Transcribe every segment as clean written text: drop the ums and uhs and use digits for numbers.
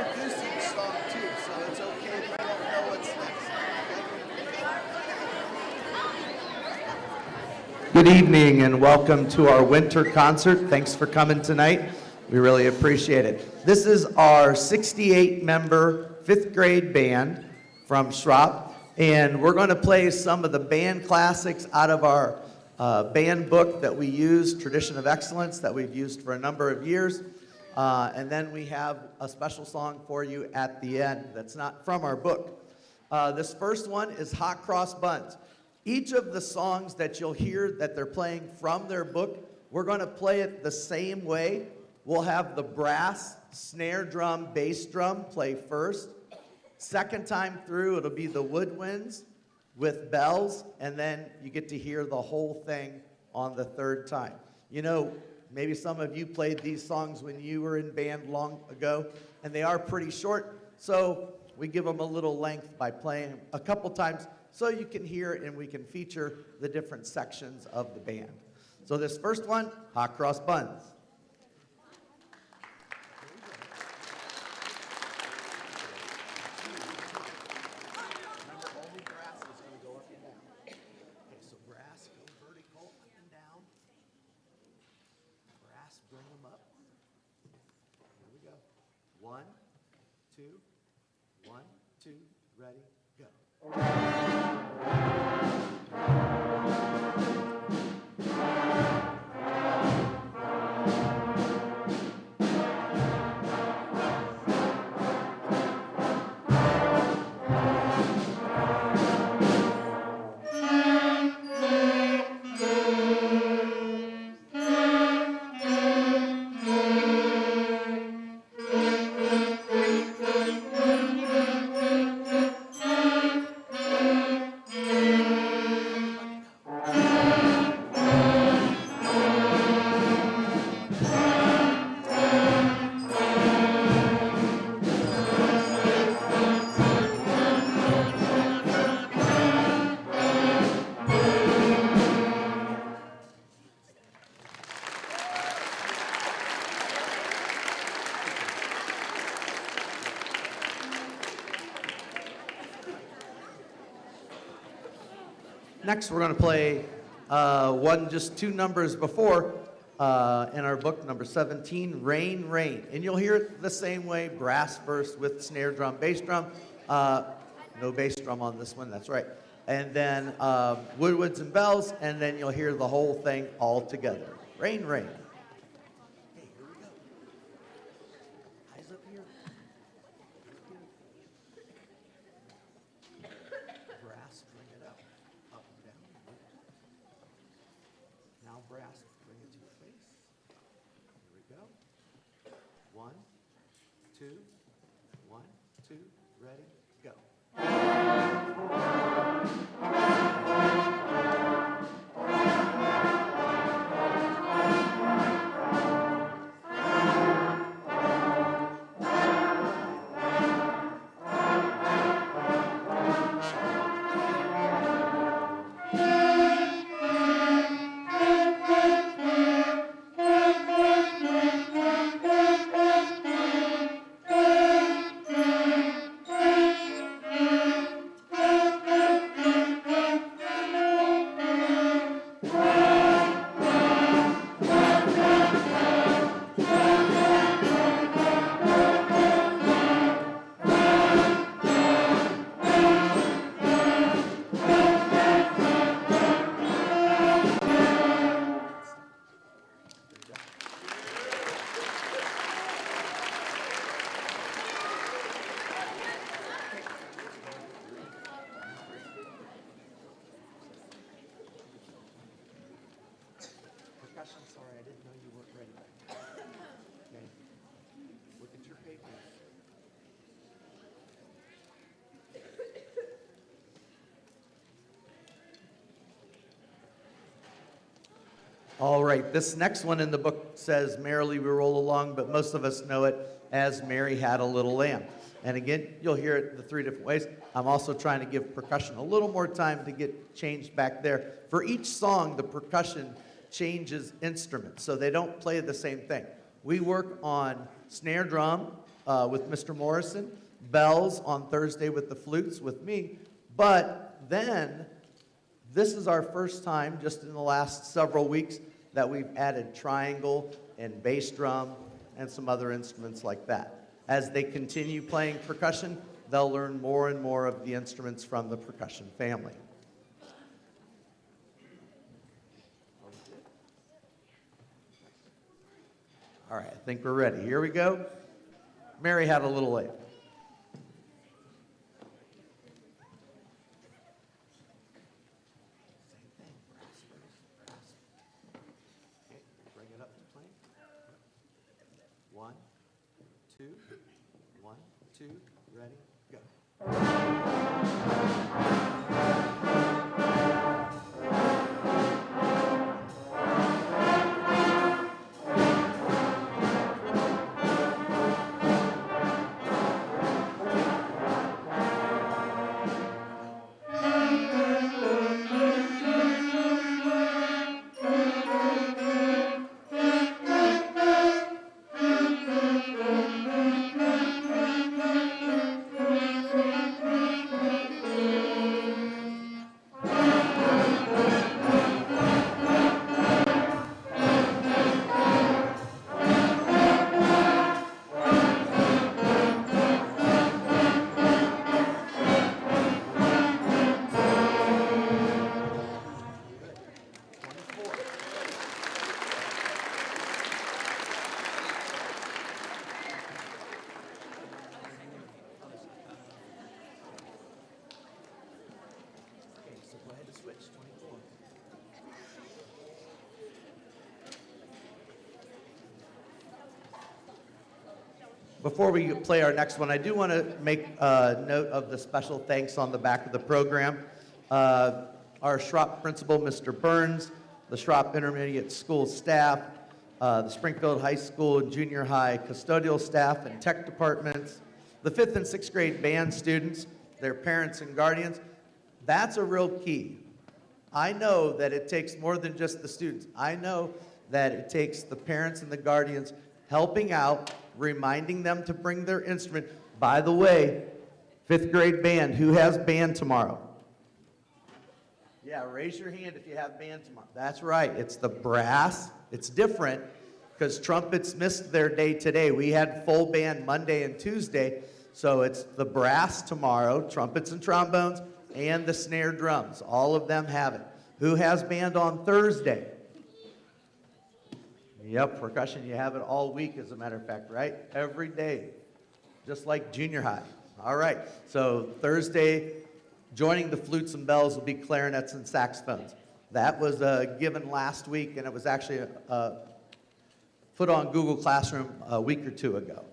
introducing the song too, so it's okay if you don't know what's next. Good evening and welcome to our winter concert. Thanks for coming tonight. We really appreciate it. This is our 68-member 5th grade band from Schrops, and we're going to play some of the band classics out of our band book that we use, Tradition of Excellence, that we've used for a number of years. And then we have a special song for you at the end that's not from our book. This first one is Hot Cross Buns. Each of the songs that you'll hear that they're playing from their book, we're going to play it the same way. We'll have the brass, snare drum, bass drum play first. Second time through, it'll be the woodwinds with bells, and then you get to hear the whole thing on the third time. You know, maybe some of you played these songs when you were in band long ago, and they are pretty short, so we give them a little length by playing them a couple times so you can hear and we can feature the different sections of the band. So this first one, Hot Cross Buns. One, two, ready, go. Next, we're going to play just two numbers before in our book, number 17, Rain, Rain. And you'll hear it the same way, brass first with snare drum, bass drum. No bass drum on this one, that's right. And then woodwinds and bells, and then you'll hear the whole thing all together. Rain, Rain. Okay, here we go. Eyes up here. Brass, bring it up. Up and down. Now brass, bring it to your face. Here we go. 1, 2, 1, 2, ready, go. Sorry, I didn't know you weren't ready. Okay. Look at your papers. All right, this next one in the book says, Merrily We Roll Along, but most of us know it as Mary Had a Little Lamb. And again, you'll hear it the three different ways. I'm also trying to give percussion a little more time to get changed back there. For each song, the percussion changes instruments, so they don't play the same thing. We work on snare drum, with Mr. Morrison, bells on Thursday with the flutes with me, but then this is our first time, just in the last several weeks, that we've added triangle and bass drum and some other instruments like that. As they continue playing percussion, they'll learn more and more of the instruments from the percussion family. All right, I think we're ready. Here we go. Mary had a little late. Bring it up to plane. 1, 2, 1, 2, ready, go. Before we play our next one, I do want to make a note of the special thanks on the back of the program. Our Schrops principal, Mr. Burns, the Schrops Intermediate School staff, the Springfield High School and Junior High custodial staff and tech departments, the 5th and 6th grade band students, their parents and guardians. That's a real key. I know that it takes more than just the students. I know that it takes the parents and the guardians helping out, reminding them to bring their instrument. By the way, 5th grade band, who has band tomorrow? Yeah, raise your hand if you have band tomorrow. That's right, it's the brass. It's different because trumpets missed their day today. We had full band Monday and Tuesday, so it's the brass tomorrow, trumpets and trombones, and the snare drums. All of them have it. Who has band on Thursday? Yep, percussion, you have it all week, as a matter of fact, right? Every day, just like junior high. All right, so Thursday, joining the flutes and bells will be clarinets and saxophones. That was given last week, and it was actually put on Google Classroom a week or two ago.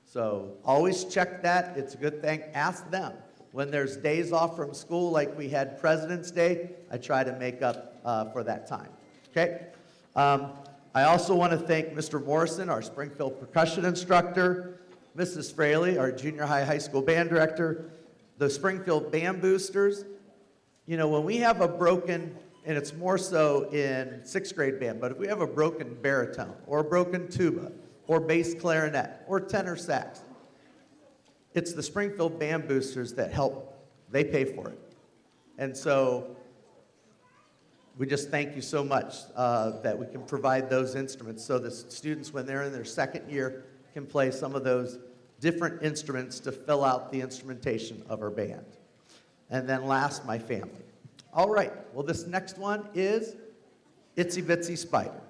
So always check that. It's a good thing. Ask them. When there's days off from school, like we had President's Day, I try to make up for that time. Okay? I also want to thank Mr. Morrison, our Springfield percussion instructor, Mrs. Fraley, our junior high school band director, the Springfield band boosters. You know, when we have a broken, and it's more so in 6th grade band, but if we have a broken baritone or a broken tuba or bass clarinet or tenor sax, it's the Springfield band boosters that help. They pay for it. And so we just thank you so much that we can provide those instruments so the students, when they're in their second year, can play some of those different instruments to fill out the instrumentation of our band. And then last, my family. All right, well, this next one is Itsy Bitsy Spider.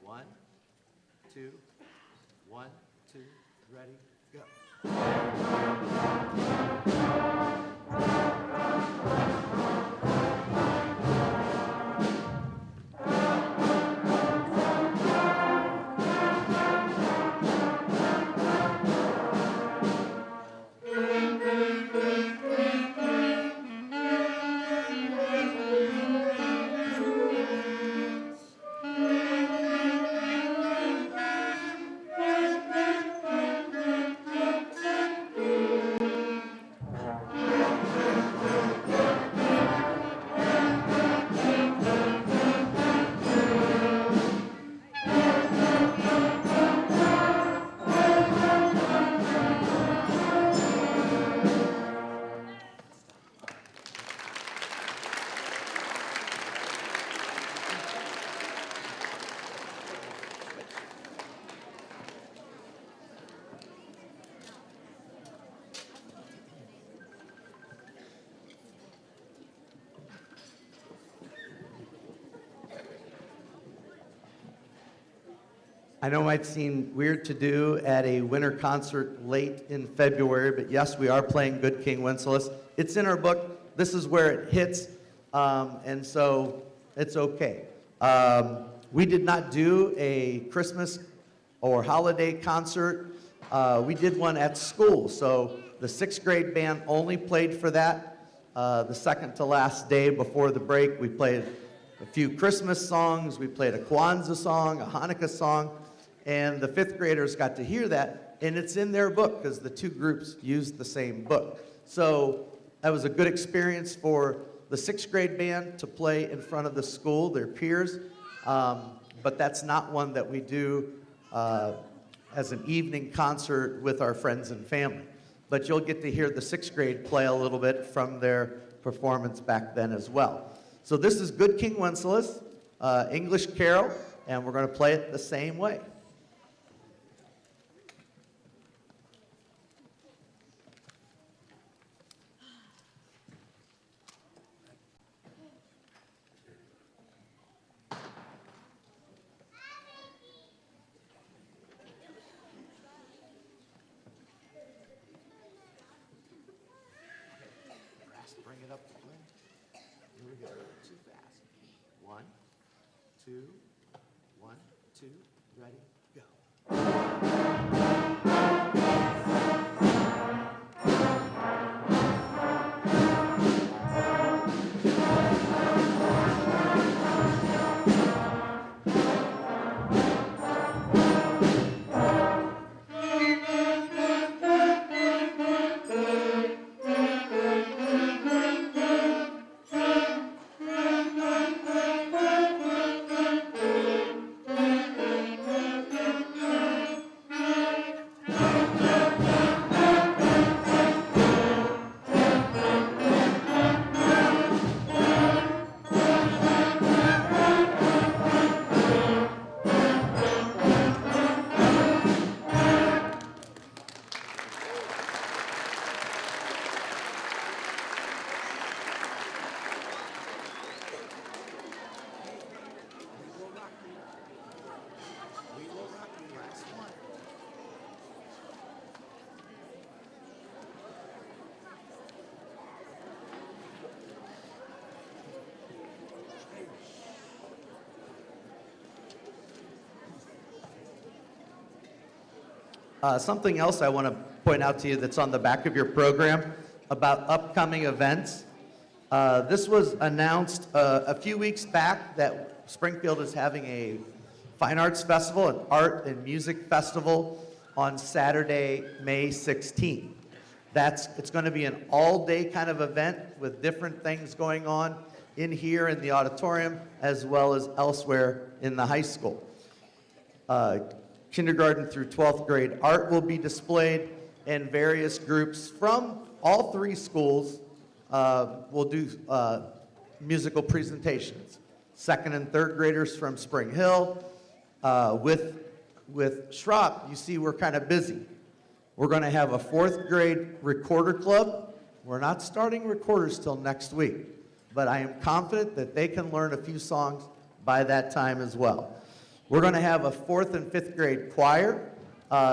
One, two, 1, 2, ready, go. I know it might seem weird to do at a winter concert late in February, but yes, we are playing Good King Wenceslas. It's in our book. This is where it hits, and so it's okay. We did not do a Christmas or holiday concert. We did one at school, so the 6th grade band only played for that. The second to last day before the break, we played a few Christmas songs, we played a Kwanzaa song, a Hanukkah song, and the 5th graders got to hear that, and it's in their book because the two groups used the same book. So that was a good experience for the 6th grade band to play in front of the school, their peers, but that's not one that we do as an evening concert with our friends and family. But you'll get to hear the 6th grade play a little bit from their performance back then as well. So this is Good King Wenceslas, English Carol, and we're going to play it the same way. Bring it up to play. Here we go. Too fast. 1, 2, 1, 2, ready, go. Something else I want to point out to you that's on the back of your program about upcoming events. This was announced a few weeks back that Springfield is having a Fine Arts Festival, an art and music festival on Saturday, May 16th. It's going to be an all-day kind of event with different things going on in here in the auditorium as well as elsewhere in the high school. Kindergarten through 12th grade art will be displayed, and various groups from all 3 schools will do musical presentations. 2nd and 3rd graders from Spring Hill. With Schrops, you see we're kind of busy. We're going to have a 4th grade recorder club. We're not starting recorders till next week, but I am confident that they can learn a few songs by that time as well. We're going to have a 4th and 5th grade choir,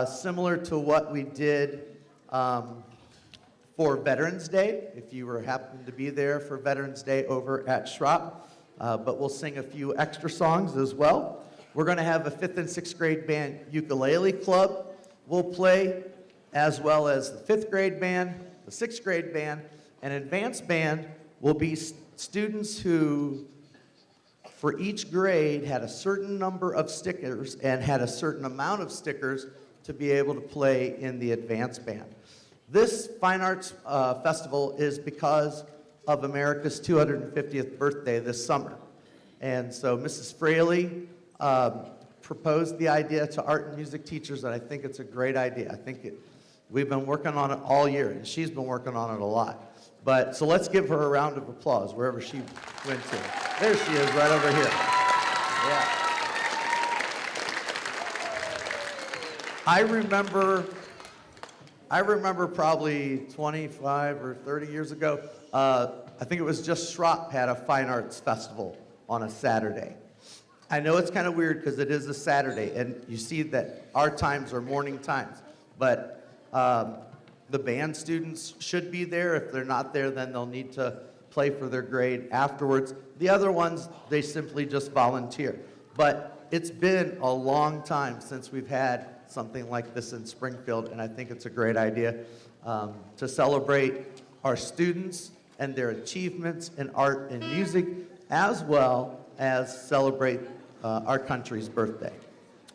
similar to what we did for Veterans Day, if you happened to be there for Veterans Day over at Schrops, but we'll sing a few extra songs as well. We're going to have a 5th and 6th grade band ukulele club will play, as well as the 5th grade band, the 6th grade band, and advanced band will be students who, for each grade, had a certain number of stickers and had a certain amount of stickers to be able to play in the advanced band. This Fine Arts Festival is because of America's 250th birthday this summer. And so Mrs. Fraley proposed the idea to art and music teachers, and I think it's a great idea. We've been working on it all year, and she's been working on it a lot. So let's give her a round of applause wherever she went to. There she is, right over here. Yeah. I remember probably 25 or 30 years ago, I think it was just Schrops had a Fine Arts Festival on a Saturday. I know it's kind of weird because it is a Saturday, and you see that our times are morning times, but the band students should be there. If they're not there, then they'll need to play for their grade afterwards. The other ones, they simply just volunteer. But it's been a long time since we've had something like this in Springfield, and I think it's a great idea to celebrate our students and their achievements in art and music, as well as celebrate our country's birthday.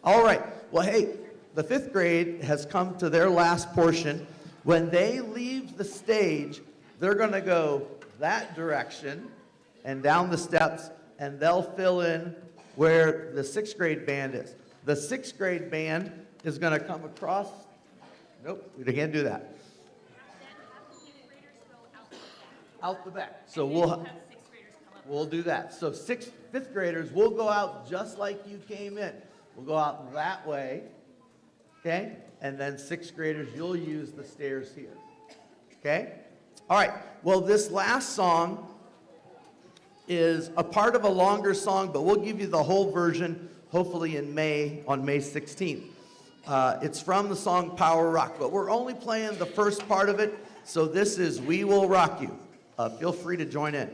All right, well, hey, the fifth grade has come to their last portion. When they leave the stage, they're gonna go that direction and down the steps, and they'll fill in where the sixth grade band is. The sixth grade band is gonna come across, nope, we can't do that. Out the back. So we'll do that. So fifth graders, we'll go out just like you came in. We'll go out that way, okay? And then sixth graders, you'll use the stairs here, okay? All right, well, this last song is a part of a longer song, but we'll give you the whole version, hopefully in May, on May 16th. It's from the song Power Rock, but we're only playing the first part of it, so this is We Will Rock You. Feel free to join in.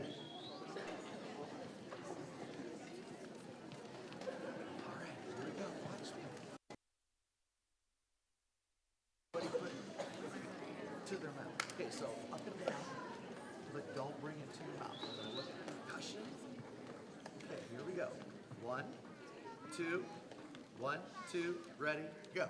To their mouth. Okay, so up and down, but don't bring it to your mouth. We're gonna look at percussion. Okay, here we go. 1, 2, 1, 2, ready, go.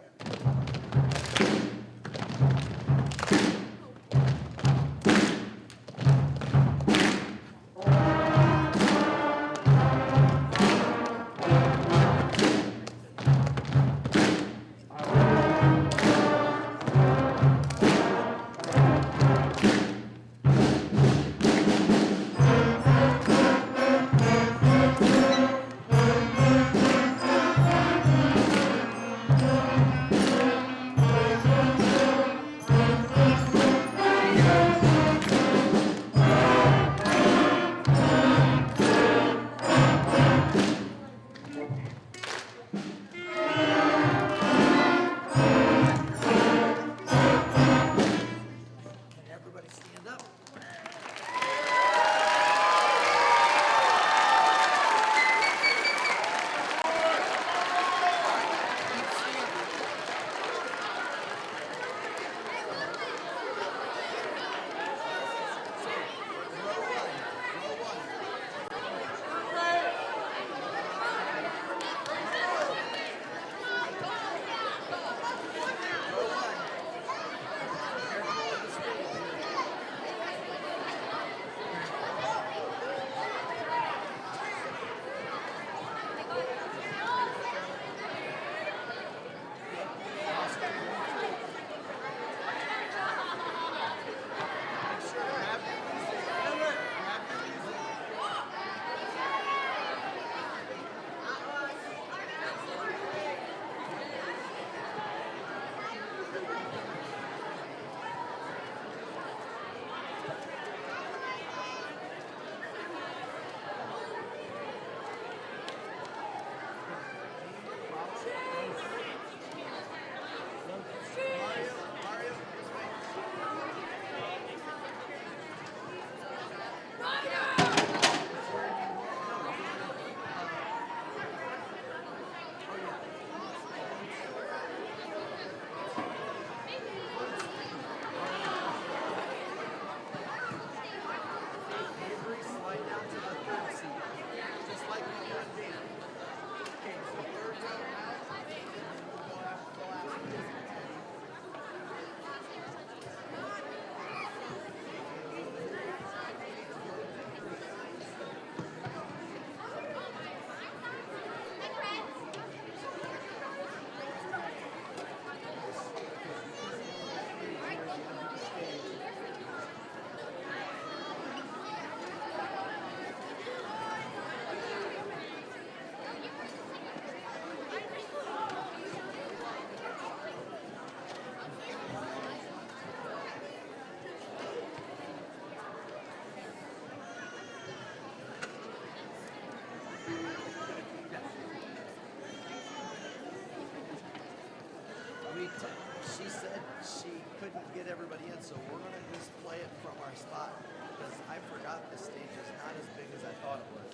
She said she couldn't get everybody in, so we're going to just play it from our spot because I forgot the stage is not as big as I thought it was.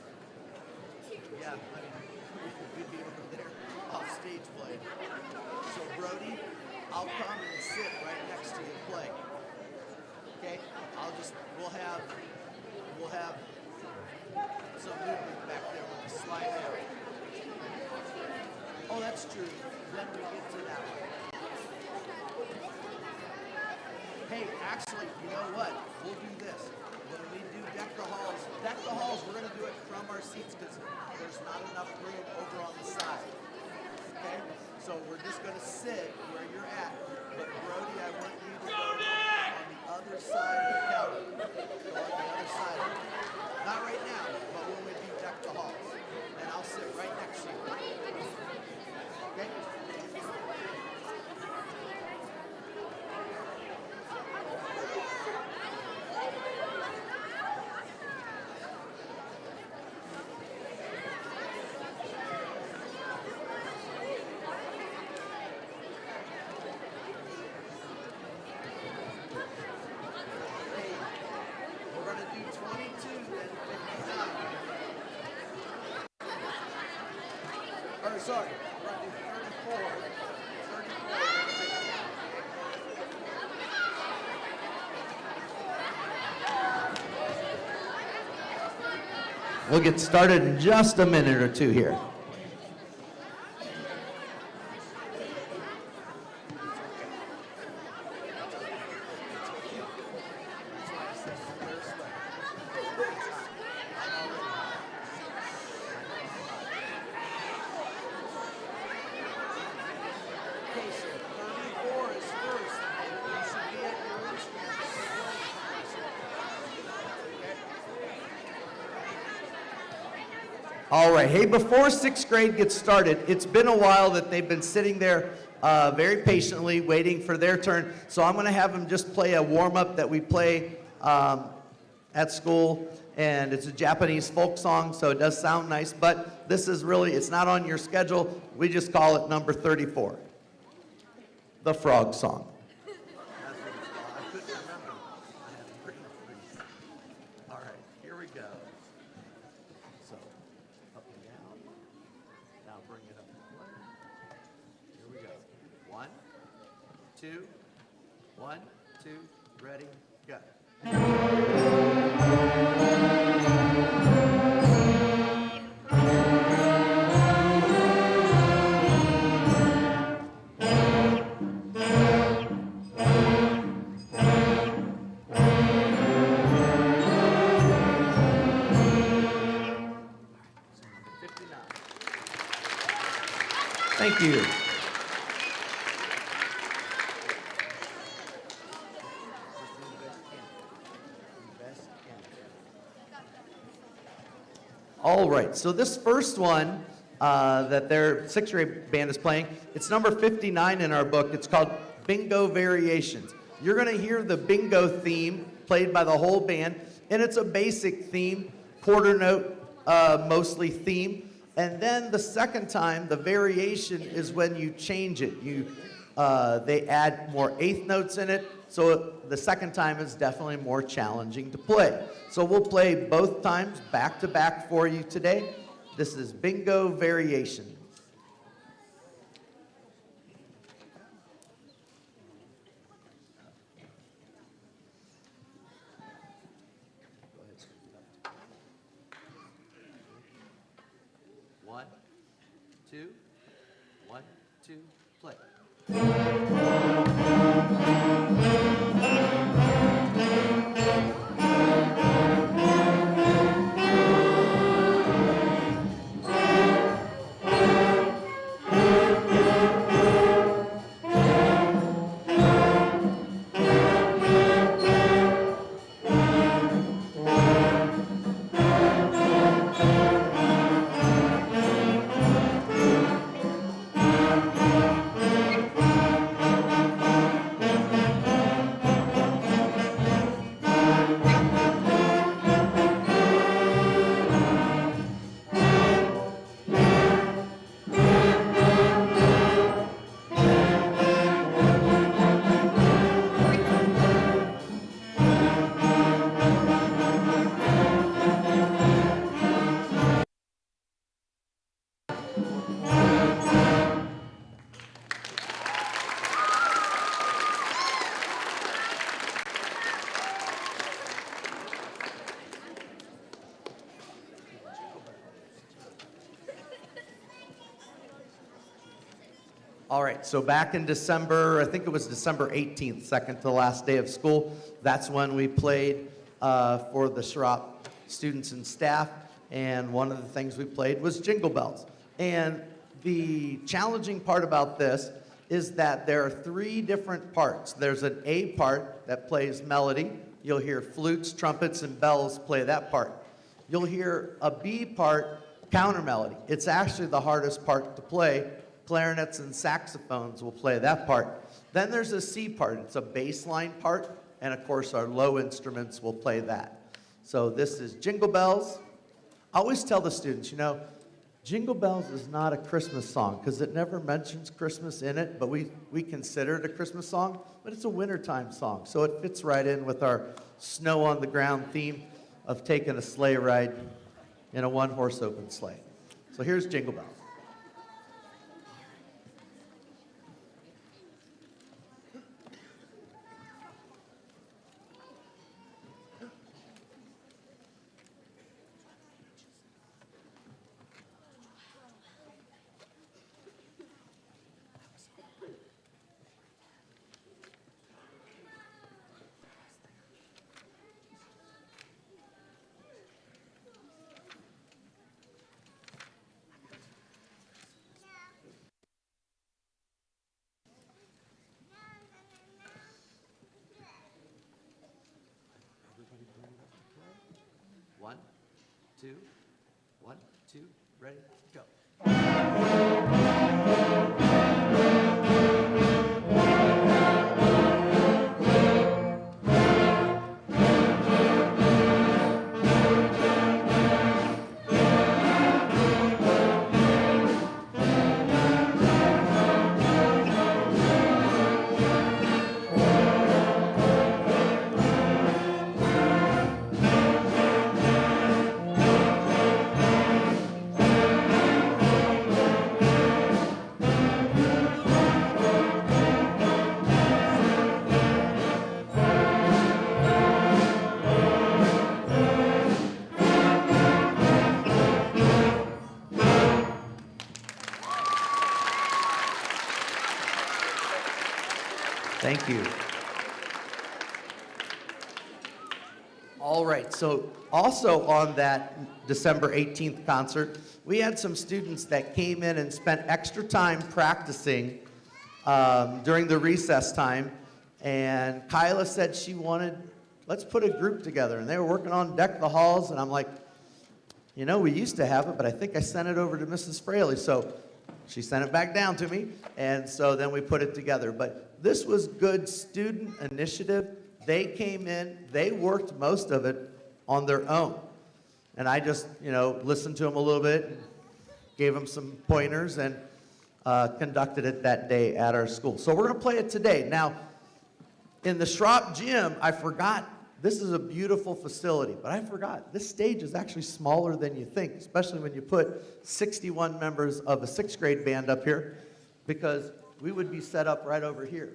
Yeah, I mean, we'd be over there off stage playing. So Brody, I'll come and sit right next to you and play. Okay? We'll have some movement back there with the slide out. Oh, that's true. When we get to that one. Hey, actually, you know what? We'll do this. When we do deck the halls, we're going to do it from our seats because there's not enough room over on the side. Okay? So we're just going to sit where you're at. But Brody, I want you to go on the other side of the counter. Go on the other side. Not right now, but when we do deck the halls. And I'll sit right next to you. Okay? Sorry, we're going to do 34. 34. We'll get started in just a minute or two here. All right, hey, before sixth grade gets started, it's been a while that they've been sitting there very patiently waiting for their turn. So I'm going to have them just play a warm-up that we play at school. And it's a Japanese folk song, so it does sound nice. But this is really, it's not on your schedule. We just call it number 34, the frog song. All right, here we go. So, up and down. Now bring it up. Here we go. 1, 2, 1, 2, ready, go. Thank you. All right, so this first one that their sixth grade band is playing, it's number 59 in our book. It's called Bingo Variations. You're going to hear the bingo theme played by the whole band, and it's a basic theme, quarter note mostly theme. And then the second time, the variation is when you change it. They add more eighth notes in it, so the second time is definitely more challenging to play. So we'll play both times back to back for you today. This is Bingo Variation. One, two, 1, 2, play. All right, so back in December, I think it was December 18th, second to the last day of school, that's when we played for the Schrops students and staff, and one of the things we played was Jingle Bells. And the challenging part about this is that there are three different parts. There's an A part that plays melody. You'll hear flutes, trumpets, and bells play that part. You'll hear a B part, counter melody. It's actually the hardest part to play. Clarinets and saxophones will play that part. Then there's a C part. It's a bass line part, and of course our low instruments will play that. So this is Jingle Bells. I always tell the students, you know, Jingle Bells is not a Christmas song because it never mentions Christmas in it, but we consider it a Christmas song, but it's a wintertime song. So it fits right in with our snow on the ground theme of taking a sleigh ride in a one-horse open sleigh. So here's Jingle Bells. One, two, 1, 2, ready, go. Thank you. All right, so also on that December 18th concert, we had some students that came in and spent extra time practicing during the recess time, and Kyla said she wanted, let's put a group together, and they were working on Deck the Halls, and I'm like, you know, we used to have it, but I think I sent it over to Mrs. Fraley, so she sent it back down to me, and so then we put it together. But this was good student initiative. They came in, they worked most of it on their own. And I just, you know, listened to them a little bit, gave them some pointers, and conducted it that day at our school. So we're going to play it today. Now, in the Schrops gym, I forgot, this is a beautiful facility, but I forgot, this stage is actually smaller than you think, especially when you put 61 members of a 6th grade band up here, because we would be set up right over here,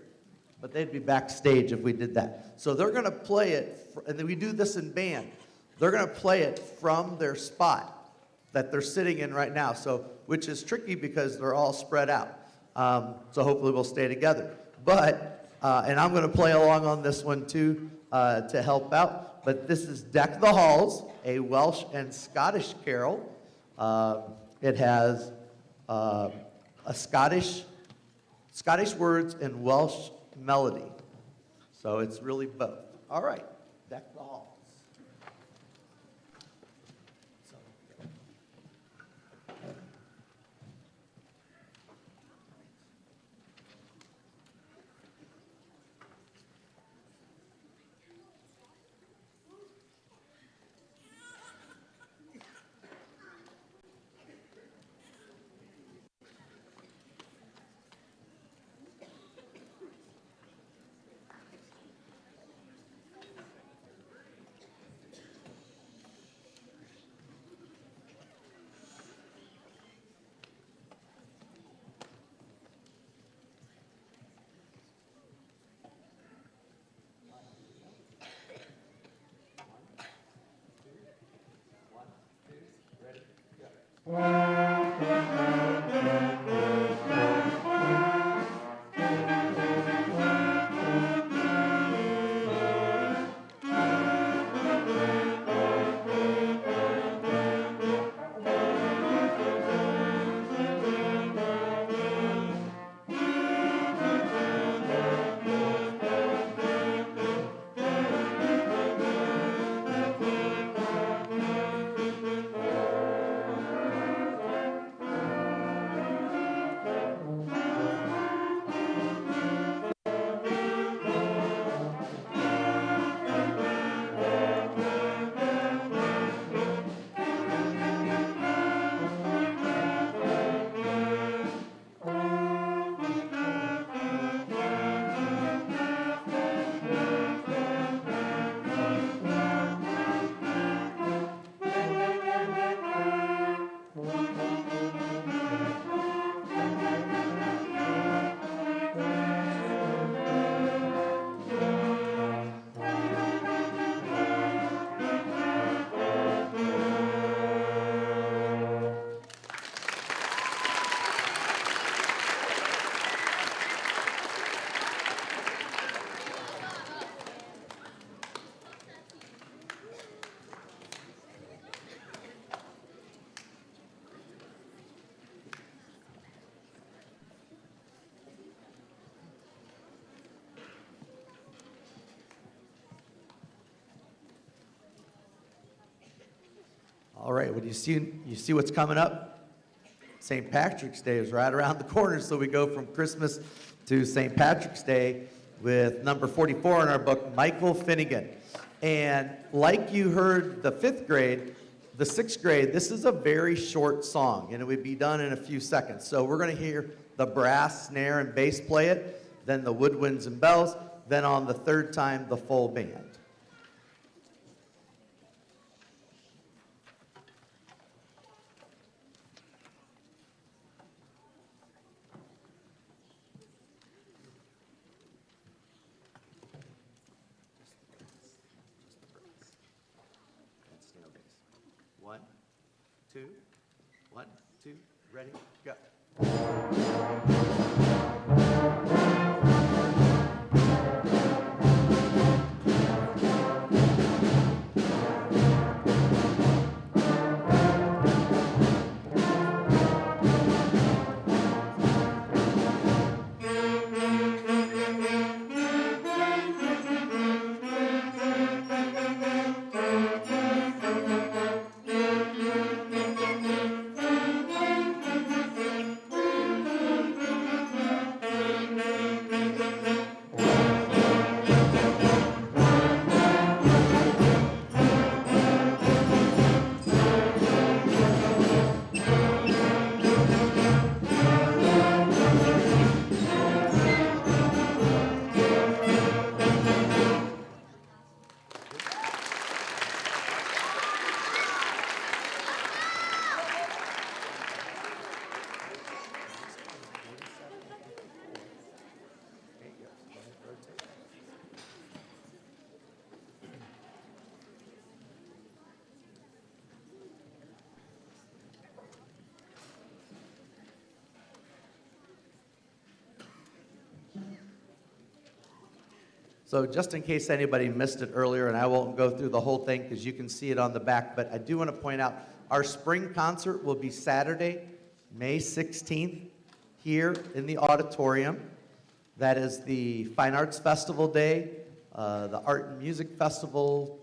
but they'd be backstage if we did that. So they're going to play it, and then we do this in band. They're going to play it from their spot that they're sitting in right now, so which is tricky because they're all spread out. So hopefully we'll stay together. But, and I'm going to play along on this one too to help out. But this is Deck the Halls, a Welsh and Scottish carol. It has a Scottish words and Welsh melody. So it's really both. All right, Deck the Halls. All right, well, you see what's coming up? St. Patrick's Day is right around the corner, so we go from Christmas to St. Patrick's Day with number 44 in our book, Michael Finnegan. And like you heard the 5th grade, the 6th grade, this is a very short song, and it would be done in a few seconds. So we're going to hear the brass, snare, and bass play it, then the woodwinds and bells, then on the 3rd time, the full band. One, two, ready, go. So just in case anybody missed it earlier, and I won't go through the whole thing because you can see it on the back, but I do want to point out our spring concert will be Saturday, May 16th, here in the auditorium. That is the Fine Arts Festival Day, the Art and Music Festival,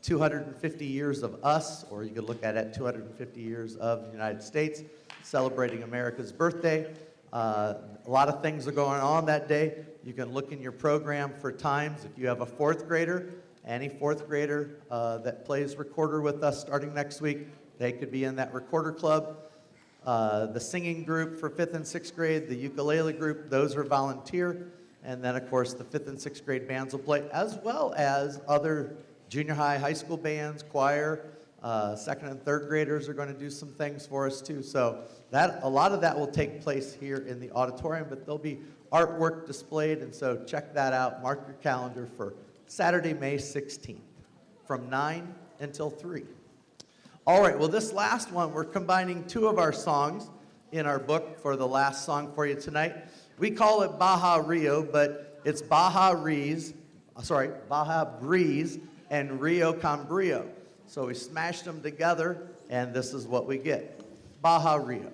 250 years of us, or you could look at it, 250 years of the United States, celebrating America's birthday. A lot of things are going on that day. You can look in your program for times. If you have a 4th grader, any 4th grader that plays recorder with us starting next week, they could be in that recorder club. The singing group for 5th and 6th grade, the ukulele group, those are volunteer. And then, of course, the 5th and 6th grade bands will play, as well as other junior high, high school bands, choir. 2nd and 3rd graders are going to do some things for us, too. So a lot of that will take place here in the auditorium, but there'll be artwork displayed, and so check that out. Mark your calendar for Saturday, May 16th, from 9 until 3. All right, well, this last one, we're combining 2 of our songs in our book for the last song for you tonight. We call it Baja Rio, but it's Baja Breeze and Rio con Brio. So we smashed them together, and this is what we get, Baja Rio.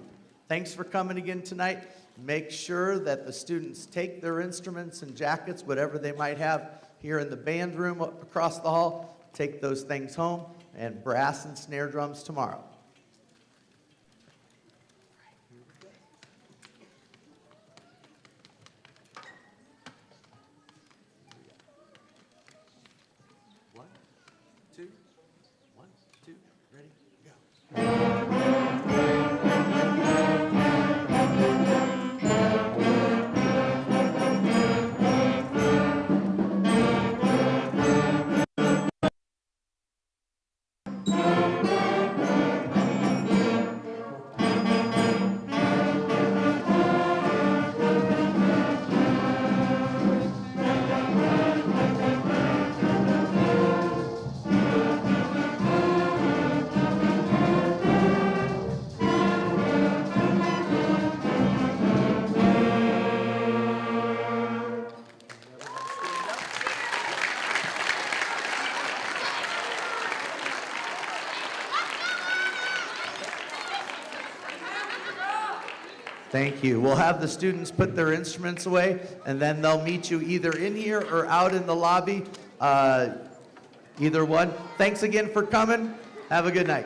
Thanks for coming again tonight. Make sure that the students take their instruments and jackets, whatever they might have here in the band room across the hall, take those things home, and brass and snare drums tomorrow. One, two, ready, go. Thank you. We'll have the students put their instruments away, and then they'll meet you either in here or out in the lobby, either one. Thanks again for coming. Have a good night.